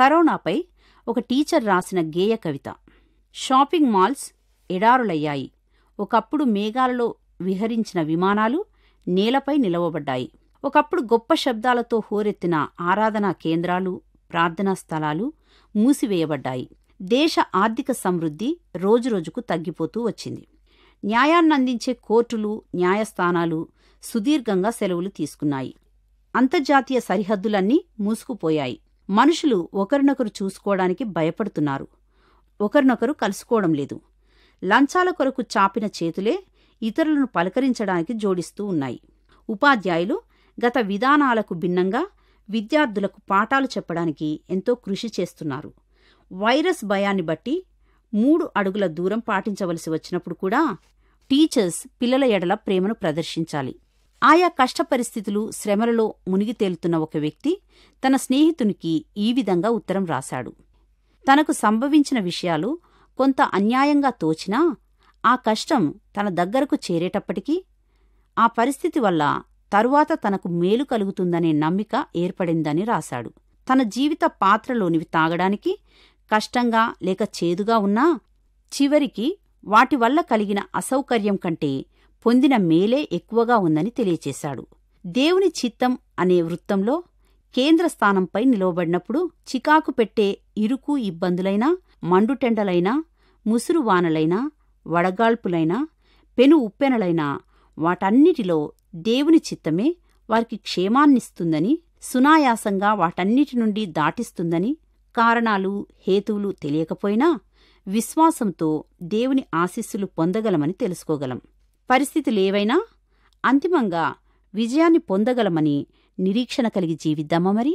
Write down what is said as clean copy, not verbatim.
కరోనాపై ఒక టీచర్ రాసిన గేయ కవిత. Shopping malls ఎడారులయ్యాయి. ఒకప్పుడు మేఘాలలో విహరించిన విమానాలు నేలపై నిలవబడ్డాయి. ఒకప్పుడు గొప్ప శబ్దాలతో హోరెత్తిన ఆరాధనా కేంద్రాలు, ప్రార్థనా స్థలాలు మూసివేయబడ్డాయి. దేశ ఆర్థిక సమృద్ధి రోజురోజుకు తగ్గిపోతూ వచ్చింది. న్యాయాన్నందించే కోర్టులు, న్యాయస్థానాలు సుదీర్ఘంగా సెలవులు తీసుకున్నాయి. అంతర్జాతీయ సరిహద్దులన్నీ మూసుకుపోయాయి. మనుషులు ఒకరినొకరు చూసుకోవడానికి భయపడుతున్నారు. ఒకరినొకరు కలుసుకోవడం లేదు. లంచాల కొరకు చాపిన చేతులే ఇతరులను పలకరించడానికి జోడిస్తూ ఉన్నాయి. ఉపాధ్యాయులు గత విధానాలకు భిన్నంగా విద్యార్థులకు పాఠాలు చెప్పడానికి ఎంతో కృషి చేస్తున్నారు. వైరస్ భయాన్ని బట్టి 3 అడుగుల దూరం పాటించవలసి వచ్చినప్పుడు కూడా టీచర్స్ పిల్లల ఎడల ప్రేమను ప్రదర్శించాలి. ఆయా కష్ట పరిస్థితులు, శ్రమలలో మునిగి తేలుతున్న ఒక వ్యక్తి తన స్నేహితునికి ఈ విధంగా ఉత్తరం రాశాడు. తనకు సంభవించిన విషయాలు కొంత అన్యాయంగా తోచినా ఆ కష్టం తన దగ్గరకు చేరేటప్పటికీ ఆ పరిస్థితి వల్ల తరువాత తనకు మేలు కలుగుతుందనే నమ్మిక ఏర్పడిందని రాశాడు. తన జీవిత పాత్రలోనివి తాగడానికి కష్టంగా లేక చేదుగా ఉన్నా చివరికి వాటి వల్ల కలిగిన అసౌకర్యం కంటే పొందిన మేలే ఎక్కువగా ఉందని తెలియచేశాడు. దేవుని చిత్తం అనే వృత్తంలో కేంద్ర స్థానంపై నిలవబడినప్పుడు చికాకు పెట్టే ఇరుకు ఇబ్బందులైనా, మండుటెండలైనా, ముసురువానలైనా, వడగాల్పులైనా, పెను ఉప్పెనలైనా వాటన్నిటిలో దేవుని చిత్తమే వారికి క్షేమాన్నిస్తుందని, సునాయాసంగా వాటన్నిటి నుండి దాటిస్తుందని, కారణాలు, హేతువులు తెలియకపోయినా విశ్వాసంతో దేవుని ఆశీస్సులు పొందగలమని తెలుసుకోగలం. పరిస్థితులేవైనా అంతిమంగా విజయాన్ని పొందగలమని నిరీక్షణ కలిగి జీవిద్దామా మరి?